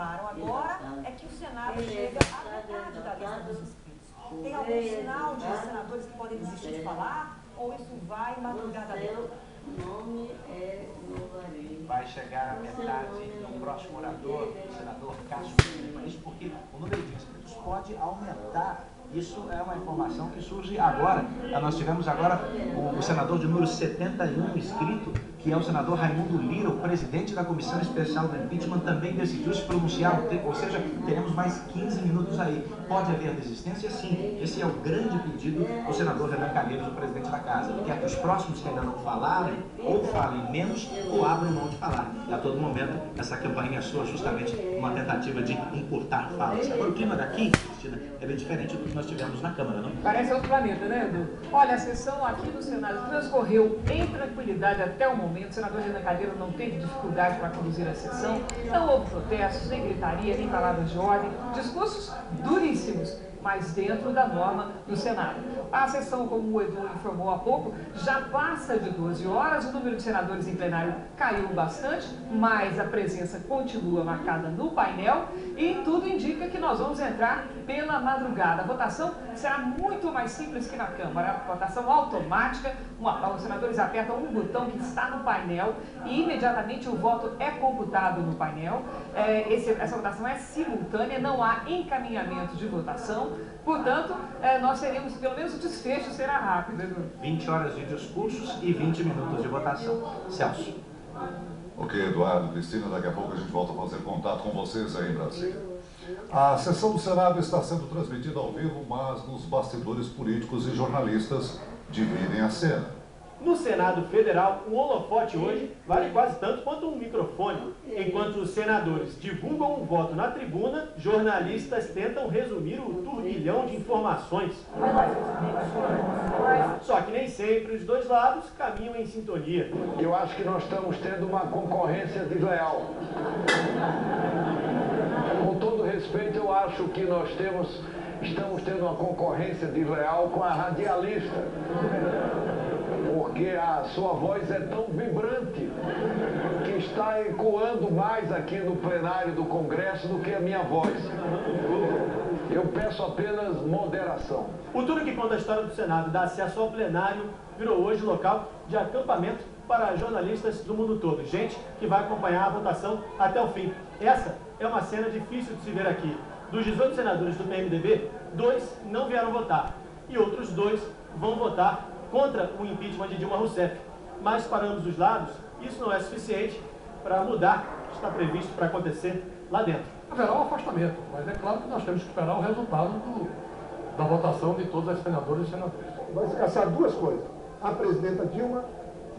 preparam. Agora é que o Senado chega à metade da lista dos inscritos. Tem algum sinal de senadores que podem desistir de falar? Ou isso vai madrugada dentro? Vai chegar à metade no próximo orador, o senador Cássio Lima. Isso porque o número de inscritos pode aumentar. Isso é uma informação que surge agora. Nós tivemos agora o senador de número 71 inscrito, que é o senador Raimundo Lira, o presidente da Comissão Especial do Impeachment, também decidiu se pronunciar, ou seja, teremos mais 15 minutos aí. Pode haver desistência? Sim. Esse é o grande pedido do senador Renan Calheiros, o presidente da Casa. Ele quer que os próximos que ainda não falaram, ou falem menos, ou abram mão de falar. E a todo momento, essa campanha soa justamente uma tentativa de encurtar falas. Agora, o clima daqui, Cristina, é bem diferente do que nós tivemos na Câmara, não? Parece outro planeta, né, Edu? Olha, a sessão aqui do Senado transcorreu em tranquilidade até o momento. O senador Renan Calheiros não teve dificuldade para conduzir a sessão. Não houve protestos, nem gritaria, nem palavras de ordem. Discursos duríssimos, mas dentro da norma do Senado. A sessão, como o Edu informou há pouco, já passa de 12 horas, o número de senadores em plenário caiu bastante, mas a presença continua marcada no painel e tudo indica que nós vamos entrar pela madrugada. A votação será muito mais simples que na Câmara, a votação automática, os senadores apertam um botão que está no painel e imediatamente o voto é computado no painel. Essa votação é simultânea, não há encaminhamento de votação. Portanto, nós teremos, pelo menos o desfecho será rápido, Edu. 20 horas de discursos e 20 minutos de votação. Celso. Ok, Eduardo, Cristina, daqui a pouco a gente volta a fazer contato com vocês aí em Brasília. A sessão do Senado está sendo transmitida ao vivo, mas nos bastidores políticos e jornalistas dividem a cena. No Senado Federal, o holofote hoje vale quase tanto quanto um microfone. Enquanto os senadores divulgam o voto na tribuna, jornalistas tentam resumir o turbilhão de informações. Só que nem sempre os dois lados caminham em sintonia. Eu acho que nós estamos tendo uma concorrência desleal. Com todo respeito, eu acho que nós estamos tendo uma concorrência desleal com a radialista. Porque a sua voz é tão vibrante que está ecoando mais aqui no plenário do Congresso do que a minha voz. Eu peço apenas moderação. O turno que conta a história do Senado dá acesso ao plenário virou hoje local de acampamento para jornalistas do mundo todo. Gente que vai acompanhar a votação até o fim. Essa é uma cena difícil de se ver aqui. Dos 18 senadores do PMDB, 2 não vieram votar e outros 2 vão votar contra o impeachment de Dilma Rousseff. Mas para ambos os lados, isso não é suficiente para mudar o que está previsto para acontecer lá dentro. Haverá um afastamento, mas é claro que nós temos que esperar o resultado da votação de todas as senadoras e senadores. Vai se caçar duas coisas: a presidenta Dilma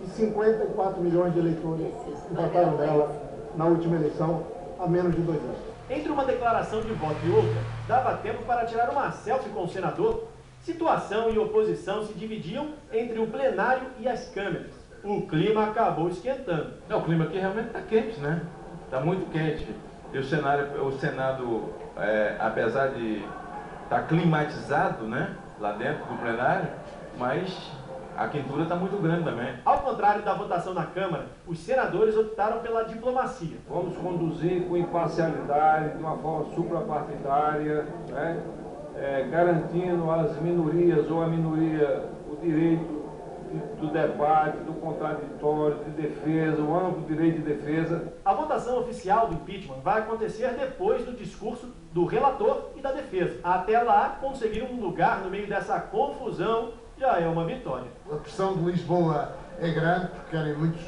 e 54 milhões de eleitores que votaram nela na última eleição há menos de 2 anos. Entre uma declaração de voto e outra, dava tempo para tirar uma selfie com o senador. Situação e oposição se dividiam entre o plenário e as câmeras. O clima acabou esquentando. O clima aqui realmente está quente, né? Está muito quente. E o Senado, apesar de estar climatizado, né, lá dentro do plenário, mas a quentura está muito grande também. Ao contrário da votação na Câmara, os senadores optaram pela diplomacia. Vamos conduzir com imparcialidade, de uma forma suprapartidária, né? Garantindo às minorias ou à minoria o direito do debate, do contraditório, de defesa, o amplo direito de defesa. A votação oficial do impeachment vai acontecer depois do discurso do relator e da defesa. Até lá, conseguir um lugar no meio dessa confusão já é uma vitória. A pressão de Lisboa é grande, porque querem muitos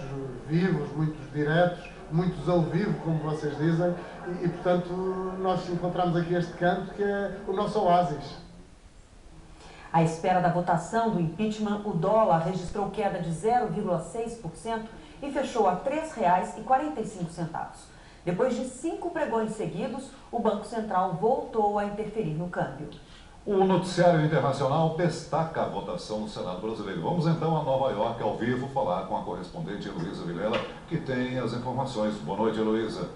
vivos, muitos diretos, muitos ao vivo, como vocês dizem, e portanto nós encontramos aqui este canto que é o nosso oásis. À espera da votação do impeachment, o dólar registrou queda de 0,6% e fechou a R$ 3,45. Depois de 5 pregões seguidos, o Banco Central voltou a interferir no câmbio. O noticiário internacional destaca a votação no Senado brasileiro. Vamos então a Nova York, ao vivo, falar com a correspondente Heloísa Vilela, que tem as informações. Boa noite, Heloísa.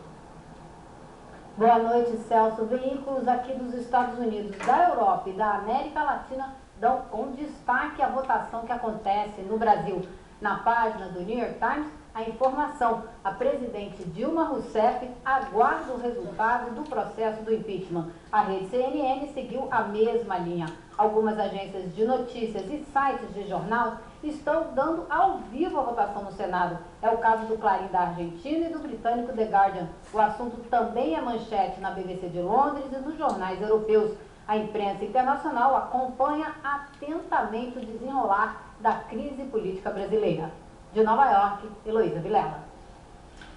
Boa noite, Celso. Veículos aqui dos Estados Unidos, da Europa e da América Latina dão com destaque a votação que acontece no Brasil. Na página do New York Times, a informação. A presidente Dilma Rousseff aguarda o resultado do processo do impeachment. A rede CNN seguiu a mesma linha. Algumas agências de notícias e sites de jornal estão dando ao vivo a votação no Senado. É o caso do Clarim da Argentina e do britânico The Guardian. O assunto também é manchete na BBC de Londres e nos jornais europeus. A imprensa internacional acompanha atentamente o desenrolar da crise política brasileira. De Nova York, Heloísa Vilela.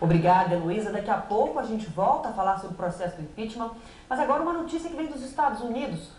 Obrigada, Heloísa. Daqui a pouco a gente volta a falar sobre o processo do impeachment. Mas agora uma notícia que vem dos Estados Unidos.